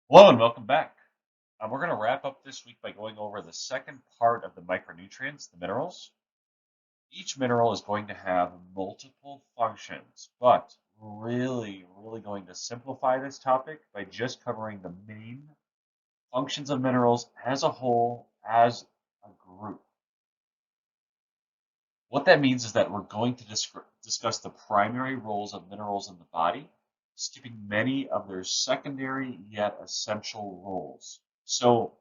Hello and welcome back. We're going to wrap up this week by going over the second part of the micronutrients, the minerals. Each mineral is going to have multiple functions, but really going to simplify this topic by just covering the main functions of minerals as a whole, as a group. What that means is that we're going to discuss the primary roles of minerals in the body, skipping many of their secondary yet essential roles. So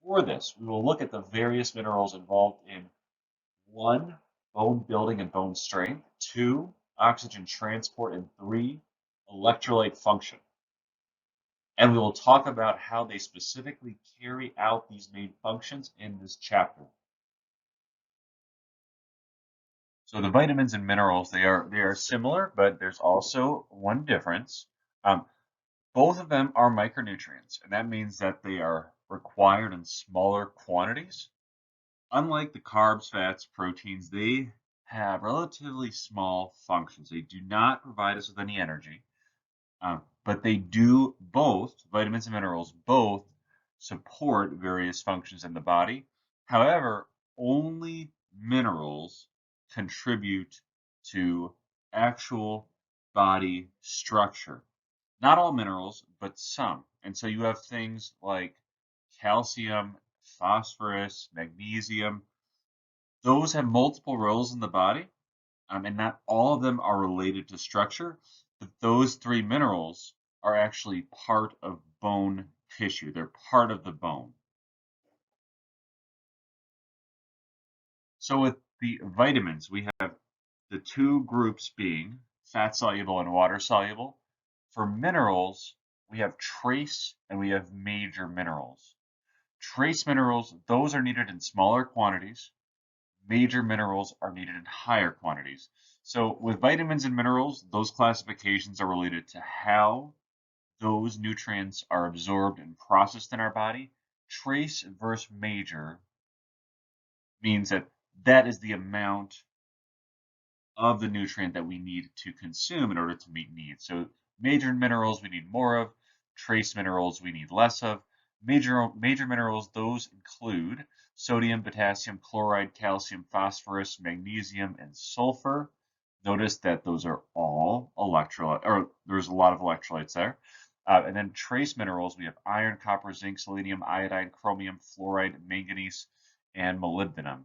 for this, we will look at the various minerals involved in one, bone building and bone strength, two, oxygen transport, and three, electrolyte function. And we will talk about how they specifically carry out these main functions in this chapter. So the vitamins and minerals, they are similar, but there's also one difference. Um, both of them are micronutrients, and that means that they are required in smaller quantities. Unlike the carbs, fats, proteins, they have relatively small functions. They do not provide us with any energy, but they do both, vitamins and minerals, both support various functions in the body. However, only minerals contribute to actual body structure. Not all minerals, but some. And so you have things like calcium, phosphorus, magnesium. Those have multiple roles in the body, and not all of them are related to structure, but those three minerals are actually part of bone tissue. They're part of the bone. So with the vitamins, we have the two groups being fat soluble and water soluble. For minerals, we have trace and we have major minerals. Trace minerals, those are needed in smaller quantities. Major minerals are needed in higher quantities. So with vitamins and minerals, those classifications are related to how those nutrients are absorbed and processed in our body. Trace versus major means that that is the amount of the nutrient that we need to consume in order to meet needs. So major minerals we need more of, trace minerals we need less of. Major minerals, those include sodium, potassium, chloride, calcium, phosphorus, magnesium, and sulfur. Notice that those are all electrolyte, or there's a lot of electrolytes there. And then trace minerals, we have iron, copper, zinc, selenium, iodine, chromium, fluoride, manganese, and molybdenum.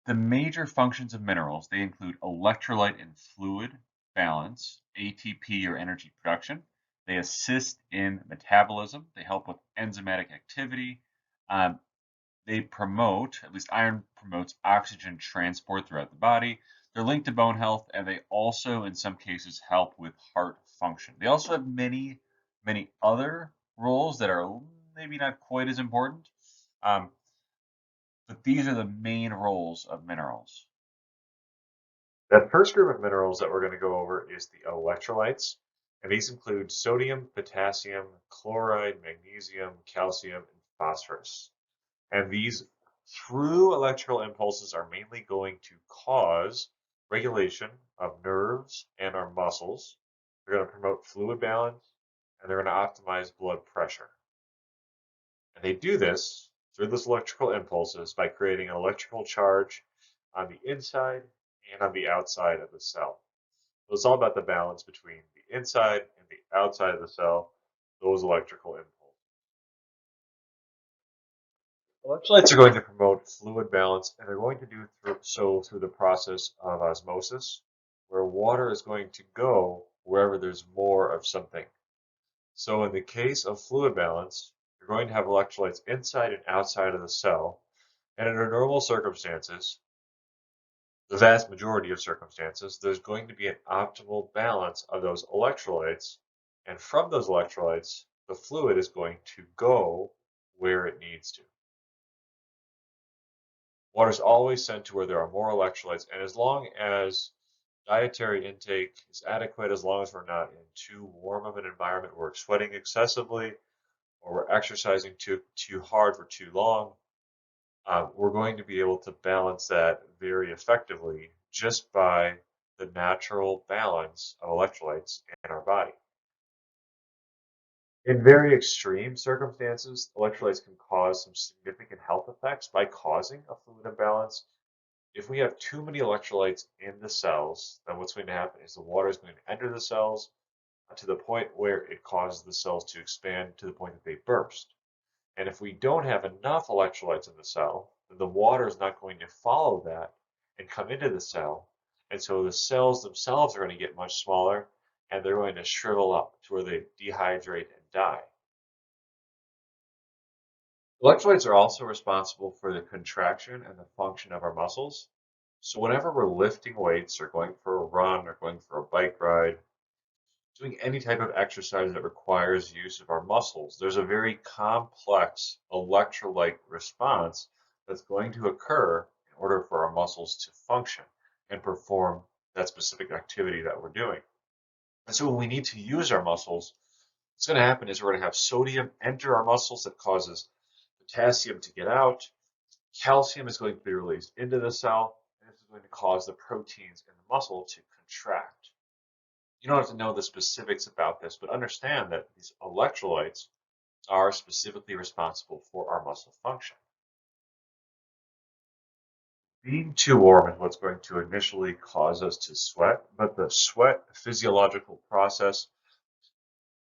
The major functions of minerals, they include electrolyte and fluid balance, ATP or energy production. They assist in metabolism. They help with enzymatic activity. Um, they promote, at least iron promotes oxygen transport throughout the body. They're linked to bone health, and they also, in some cases, help with heart function. They also have many other roles that are maybe not quite as important. Um, but these are the main roles of minerals. That first group of minerals that we're going to go over is the electrolytes, and these include sodium, potassium, chloride, magnesium, calcium, and phosphorus. And these, through electrical impulses, are mainly going to cause regulation of nerves and our muscles. They're going to promote fluid balance, and they're going to optimize blood pressure. And they do this through this electrical impulses by creating an electrical charge on the inside and on the outside of the cell. So it's all about the balance between the inside and the outside of the cell, those electrical impulses. Electrolytes are going to promote fluid balance, and they're going to do so through the process of osmosis, where water is going to go wherever there's more of something. So in the case of fluid balance, you're going to have electrolytes inside and outside of the cell, and under normal circumstances, the vast majority of circumstances, there's going to be an optimal balance of those electrolytes, and from those electrolytes, the fluid is going to go where it needs to. Water is always sent to where there are more electrolytes, and as long as dietary intake is adequate, as long as we're not in too warm of an environment where we're sweating excessively or we're exercising too hard for too long, we're going to be able to balance that very effectively just by the natural balance of electrolytes in our body. In very extreme circumstances, electrolytes can cause some significant health effects by causing a fluid imbalance. If we have too many electrolytes in the cells, then what's going to happen is the water is going to enter the cells to the point where it causes the cells to expand to the point that they burst. And if we don't have enough electrolytes in the cell, then the water is not going to follow that and come into the cell. And so the cells themselves are going to get much smaller and they're going to shrivel up to where they dehydrate and die. Electrolytes are also responsible for the contraction and the function of our muscles. So whenever we're lifting weights or going for a run or going for a bike ride, doing any type of exercise that requires use of our muscles, there's a very complex electrolyte response that's going to occur in order for our muscles to function and perform that specific activity that we're doing. And so when we need to use our muscles, what's going to happen is we're going to have sodium enter our muscles that causes potassium to get out. Calcium is going to be released into the cell, and this is going to cause the proteins in the muscle to contract. You don't have to know the specifics about this, but understand that these electrolytes are specifically responsible for our muscle function. Being too warm is what's going to initially cause us to sweat, but the sweat physiological process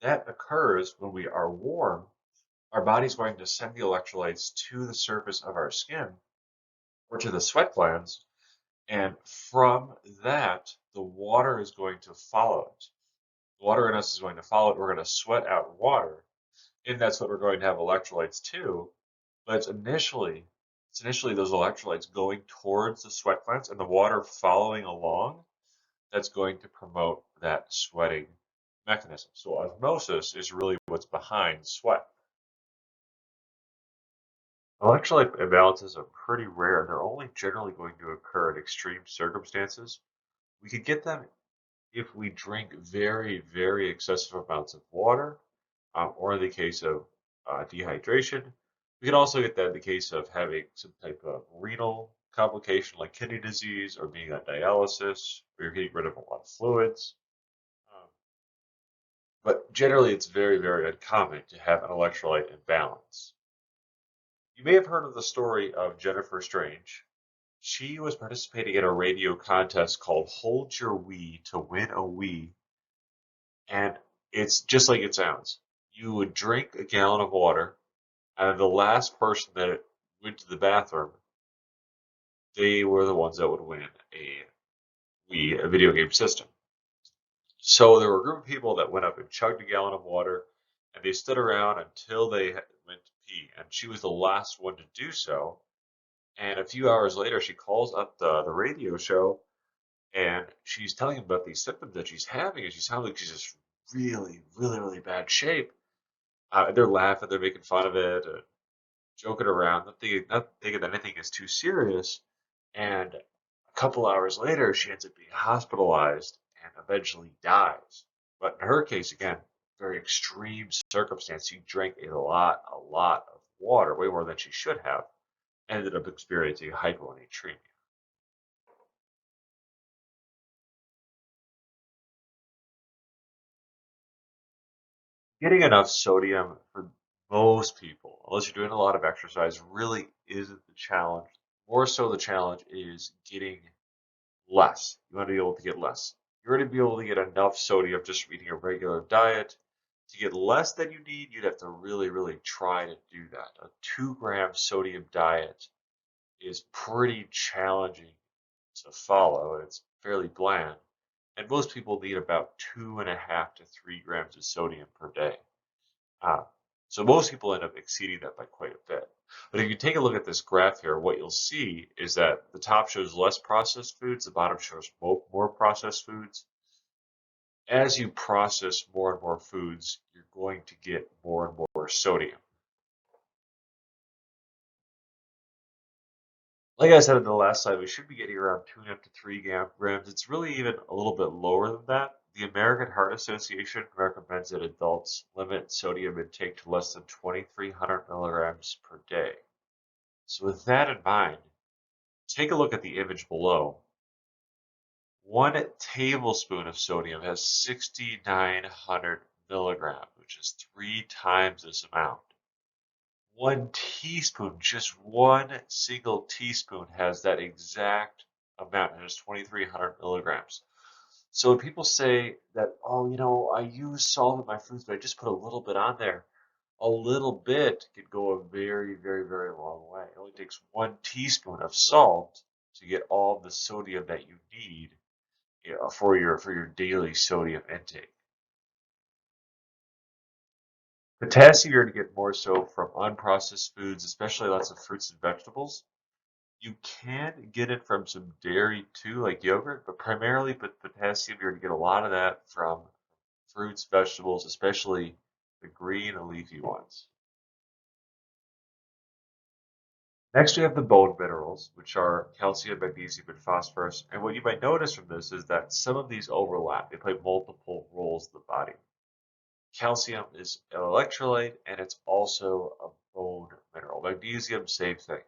that occurs when we are warm, our body's going to send the electrolytes to the surface of our skin or to the sweat glands, and from that, the water is going to follow it. The water in us is going to follow it. We're going to sweat out water, and that's what we're going to have electrolytes too. But it's initially those electrolytes going towards the sweat glands and the water following along that's going to promote that sweating mechanism. So osmosis is really what's behind sweat. Electrolyte imbalances are pretty rare. They're only generally going to occur in extreme circumstances. We could get them if we drink very, very excessive amounts of water, or in the case of dehydration. We can also get that in the case of having some type of renal complication like kidney disease or being on dialysis, or you're getting rid of a lot of fluids. But generally, it's very, very uncommon to have an electrolyte imbalance. You may have heard of the story of Jennifer Strange. She was participating in a radio contest called Hold Your Wee to Win a Wee, and it's just like it sounds. You would drink a gallon of water, and the last person that went to the bathroom, they were the ones that would win a Wii, a video game system. So there were a group of people that went up and chugged a gallon of water, and they stood around until they went to pee, and she was the last one to do so. And a few hours later, she calls up the radio show, and she's telling them about these symptoms that she's having, and she sounds like she's just really, really, really bad shape. And they're laughing, they're making fun of it, joking around, not thinking that anything is too serious. And a couple hours later, she ends up being hospitalized and eventually dies. But in her case, again, very extreme circumstance. She drank a lot of water, way more than she should have, ended up experiencing hyponatremia. Getting enough sodium for most people, unless you're doing a lot of exercise, really isn't the challenge. More so, the challenge is getting less. You want to be able to get less. You're going to be able to get enough sodium just from eating a regular diet. To get less than you need, you'd have to really, really try to do that. A 2-gram sodium diet is pretty challenging to follow, and it's fairly bland. And most people need about 2.5 to 3 grams of sodium per day. So most people end up exceeding that by quite a bit. But if you take a look at this graph here, what you'll see is that the top shows less processed foods, the bottom shows more processed foods. As you process more and more foods, you're going to get more and more sodium. Like I said in the last slide, we should be getting around 2.5 to 3 grams. It's really even a little bit lower than that. The American Heart Association recommends that adults limit sodium intake to less than 2,300 milligrams per day. So with that in mind, take a look at the image below. 1 tablespoon of sodium has 6,900 milligrams, which is 3 times this amount. 1 teaspoon, just one single teaspoon, has that exact amount. It has 2,300 milligrams. So when people say that, oh, I use salt in my foods, but I just put a little bit on there, a little bit can go a very, very, very long way. It only takes 1 teaspoon of salt to get all the sodium that you need, for your daily sodium intake. Potassium you're going to get more so from unprocessed foods, especially lots of fruits and vegetables. You can get it from some dairy too, like yogurt, but primarily with potassium, you're going to get a lot of that from fruits, vegetables, especially the green and leafy ones. Next, we have the bone minerals, which are calcium, magnesium, and phosphorus. And what you might notice from this is that some of these overlap. They play multiple roles in the body. Calcium is an electrolyte, and it's also a bone mineral. Magnesium, same thing.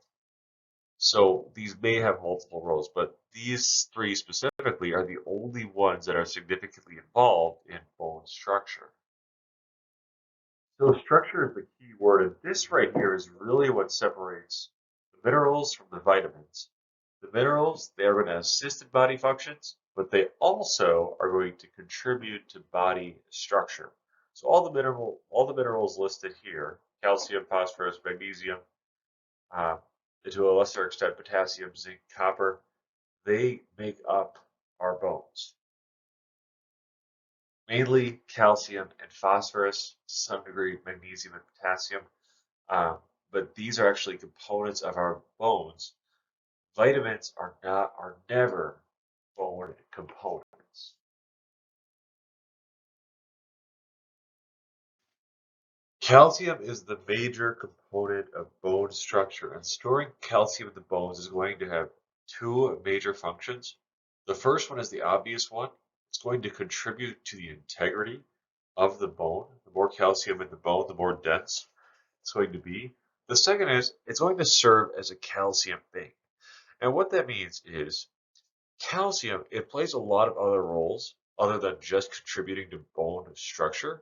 So these may have multiple roles, but these three specifically are the only ones that are significantly involved in bone structure. So structure is the key word, and this right here is really what separates the minerals from the vitamins. The minerals, they're going to assist in body functions, but they also are going to contribute to body structure. So all the minerals listed here, calcium, phosphorus, magnesium, uh, to a lesser extent potassium, zinc, copper, they make up our bones. Mainly calcium and phosphorus, to some degree magnesium and potassium, but these are actually components of our bones. Vitamins are never bone components. Calcium is the major component of bone structure, and storing calcium in the bones is going to have two major functions. The first one is the obvious one. It's going to contribute to the integrity of the bone. The more calcium in the bone, the more dense it's going to be. The second is it's going to serve as a calcium bank. And what that means is calcium, it plays a lot of other roles other than just contributing to bone structure.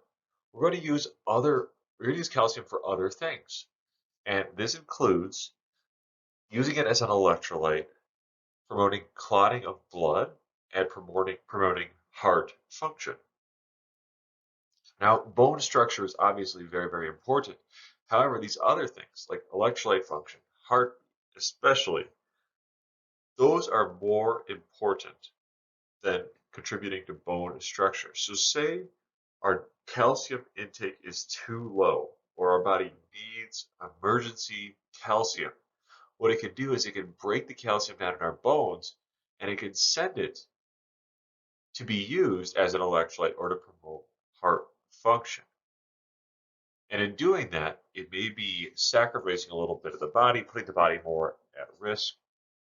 We're going to use calcium for other things. And this includes using it as an electrolyte, promoting clotting of blood, and promoting heart function. Now, bone structure is obviously very, very important. However, these other things like electrolyte function, heart especially, those are more important than contributing to bone structure. So say our calcium intake is too low or our body needs emergency calcium. What it can do is it can break the calcium down in our bones and it can send it to be used as an electrolyte or to promote heart function. And in doing that, it may be sacrificing a little bit of the body, putting the body more at risk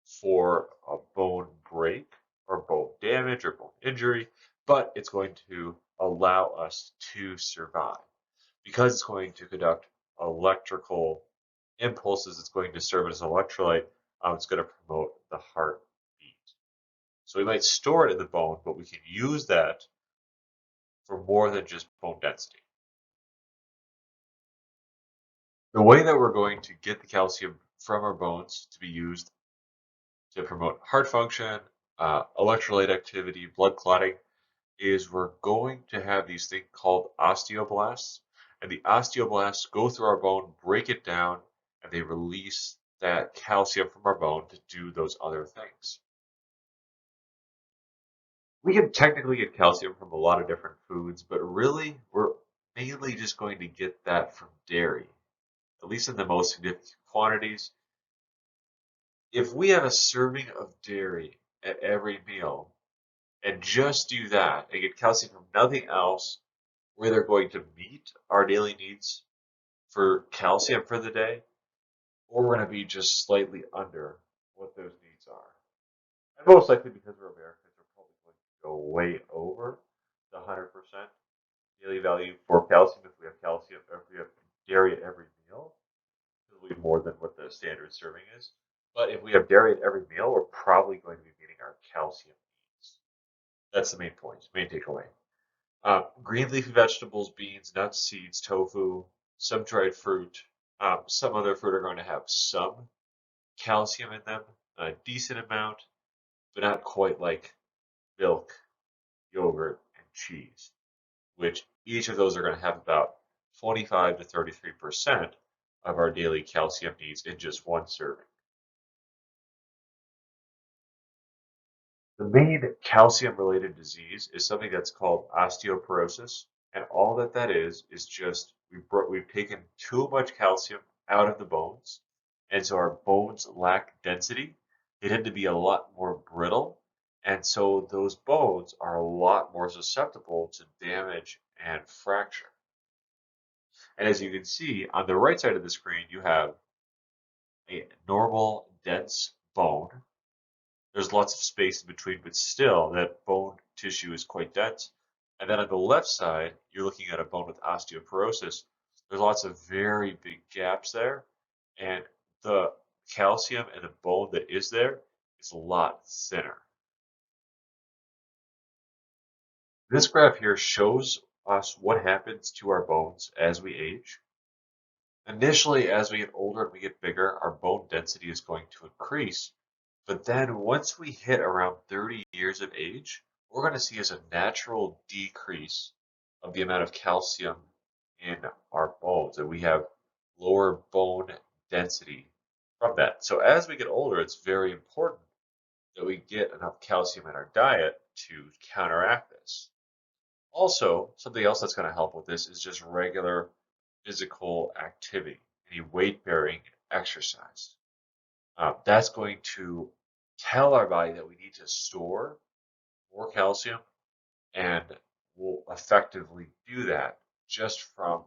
for a bone break or bone damage or bone injury, but it's going to allow us to survive because it's going to conduct electrical impulses. It's going to serve as an electrolyte. It's going to promote the heartbeat. So we might store it in the bone, but we can use that for more than just bone density. The way that we're going to get the calcium from our bones to be used to promote heart function, electrolyte activity, blood clotting, is we're going to have these things called osteoblasts. And the osteoblasts go through our bone, break it down, and they release that calcium from our bone to do those other things. We can technically get calcium from a lot of different foods, but really we're mainly just going to get that from dairy, at least in the most significant quantities. If we have a serving of dairy at every meal and just do that and get calcium from nothing else, we're either going to meet our daily needs for calcium for the day, or we're going to be just slightly under what those needs are. And most likely because we're Americans, we're probably going to go way over the 100% daily value for calcium if we have calcium, or if we have dairy at every meal. It'll be more than what the standard serving is. But if we have dairy at every meal, we're probably going to be meeting our calcium needs. That's the main point, main takeaway. Green leafy vegetables, beans, nuts, seeds, tofu, some dried fruit, some other fruit are going to have some calcium in them, a decent amount, but not quite like milk, yogurt, and cheese, which each of those are going to have about 25 to 33% of our daily calcium needs in just one serving. The main calcium-related disease is something that's called osteoporosis, and all that is just we've taken too much calcium out of the bones, and so our bones lack density. They tend to be a lot more brittle, and so those bones are a lot more susceptible to damage and fracture. And as you can see on the right side of the screen, you have a normal dense bone. There's lots of space in between, but still that bone tissue is quite dense. And then on the left side, you're looking at a bone with osteoporosis. There's lots of very big gaps there, and the calcium in the bone that is there is a lot thinner. This graph here shows us what happens to our bones as we age. Initially, as we get older and we get bigger, our bone density is going to increase. But then once we hit around 30 years of age, we're going to see as a natural decrease of the amount of calcium in our bones, and we have lower bone density from that. So as we get older, it's very important that we get enough calcium in our diet to counteract this. Also, something else that's going to help with this is just regular physical activity, any weight bearing exercise. That's going to tell our body that we need to store more calcium, and we'll effectively do that just from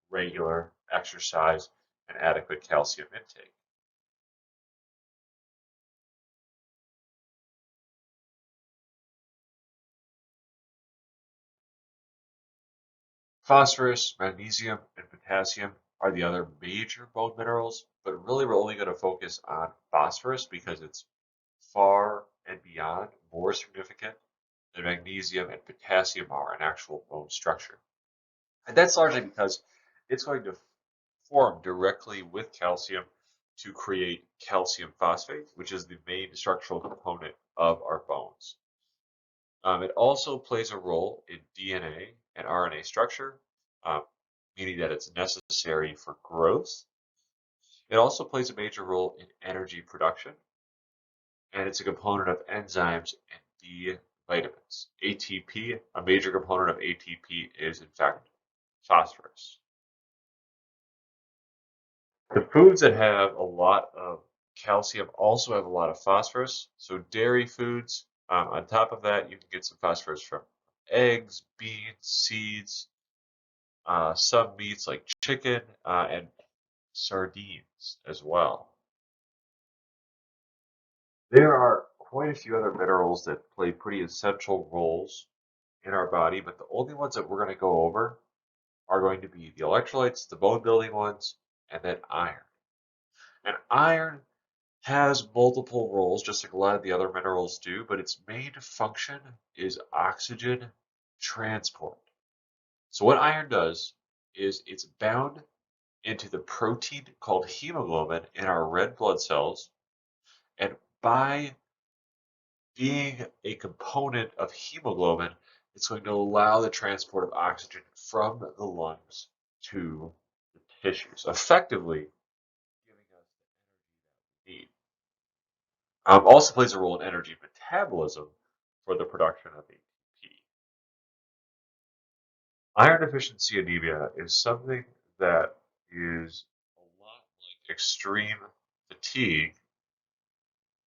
regular exercise and adequate calcium intake. Phosphorus, magnesium, and potassium are the other major bone minerals, but really we're only going to focus on phosphorus because it's far and beyond more significant than magnesium and potassium are in actual bone structure. And that's largely because it's going to form directly with calcium to create calcium phosphate, which is the main structural component of our bones. It also plays a role in DNA and RNA structure, meaning that it's necessary for growth. It also plays a major role in energy production, and it's a component of enzymes and B vitamins. ATP, a major component of ATP is in fact phosphorus. The foods that have a lot of calcium also have a lot of phosphorus. So dairy foods, on top of that, you can get some phosphorus from eggs, beans, seeds, some meats like chicken, and sardines as well. There are quite a few other minerals that play pretty essential roles in our body, but the only ones that we're going to go over are going to be the electrolytes, the bone building ones, and then iron. And iron has multiple roles, just like a lot of the other minerals do, but its main function is oxygen transport. So what iron does is it's bound into the protein called hemoglobin in our red blood cells, and by being a component of hemoglobin, it's going to allow the transport of oxygen from the lungs to the tissues, effectively giving us the energy that we need. Also plays a role in energy metabolism for the production of ATP. Iron deficiency anemia is something that is a lot like extreme fatigue.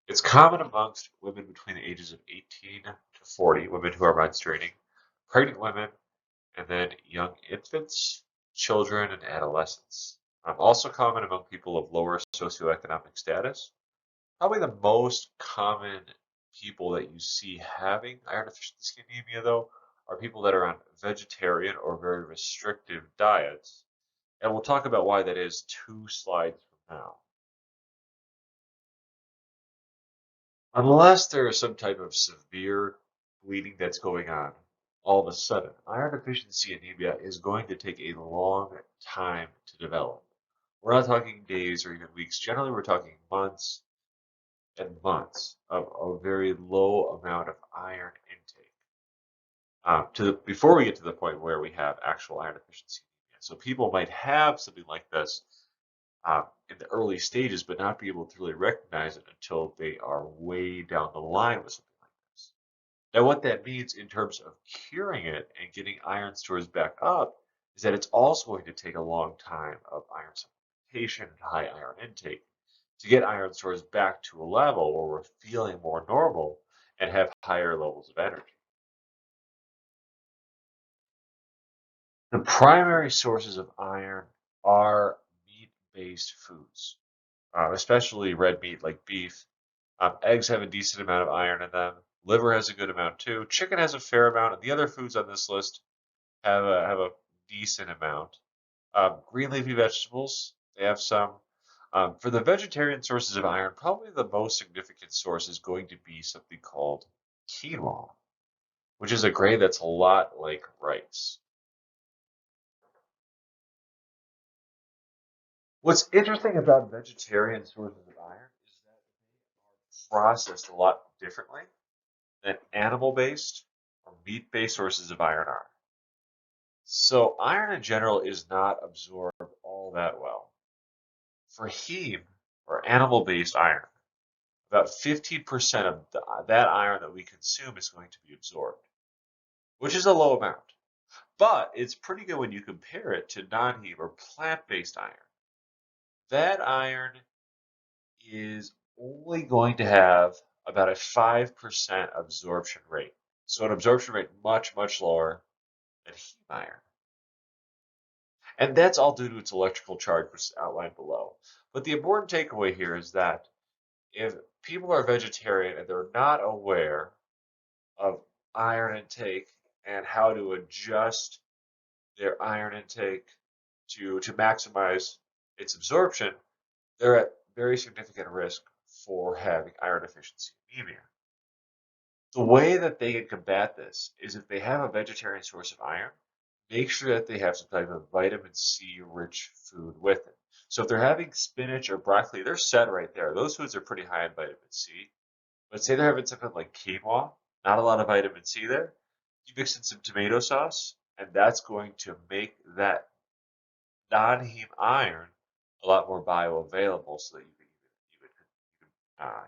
It's common amongst women between the ages of 18 to 40, women who are menstruating, pregnant women, and then young infants, children, and adolescents. Also common among people of lower socioeconomic status. Probably the most common people that you see having iron deficiency anemia, though, are people that are on vegetarian or very restrictive diets. And we'll talk about why that is 2 slides from now. Unless there is some type of severe bleeding that's going on all of a sudden. Iron deficiency anemia is going to take a long time to develop. We're not talking days or even weeks. Generally, we're talking months and months of a very low amount of iron intake. Before we get to the point where we have actual iron deficiency anemia. So people might have something like this in the early stages, but not be able to really recognize it until they are way down the line with something like this. Now, what that means in terms of curing it and getting iron stores back up is that it's also going to take a long time of iron supplementation and high iron intake to get iron stores back to a level where we're feeling more normal and have higher levels of energy. The primary sources of iron are meat-based foods, especially red meat like beef. Eggs have a decent amount of iron in them. Liver has a good amount too. Chicken has a fair amount, and the other foods on this list have a decent amount. Green leafy vegetables, they have some. For the vegetarian sources of iron, probably the most significant source is going to be something called quinoa, which is a grain that's a lot like rice. What's interesting about vegetarian sources of iron is that they are processed a lot differently than animal-based or meat-based sources of iron are. So iron in general is not absorbed all that well. For heme, or animal-based iron, about 15% of that iron that we consume is going to be absorbed, which is a low amount. But it's pretty good when you compare it to non-heme or plant-based iron. That iron is only going to have about a 5% absorption rate. So an absorption rate much, much lower than heme iron. And that's all due to its electrical charge, which is outlined below. But the important takeaway here is that if people are vegetarian and they're not aware of iron intake and how to adjust their iron intake to maximize its absorption, they're at very significant risk for having iron deficiency anemia. The way that they can combat this is if they have a vegetarian source of iron, make sure that they have some type of vitamin C rich food with it. So if they're having spinach or broccoli, they're set right there. Those foods are pretty high in vitamin C. But say they're having something like quinoa, not a lot of vitamin C there. You mix in some tomato sauce, and that's going to make that non-heme iron a lot more bioavailable so that you can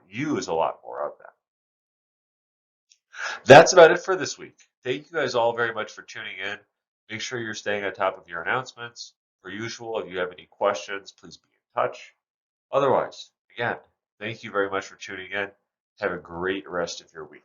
use a lot more of that. That's about it for this week. Thank you guys all very much for tuning in. Make sure you're staying on top of your announcements. Per usual, if you have any questions, please be in touch. Otherwise, again, thank you very much for tuning in. Have a great rest of your week.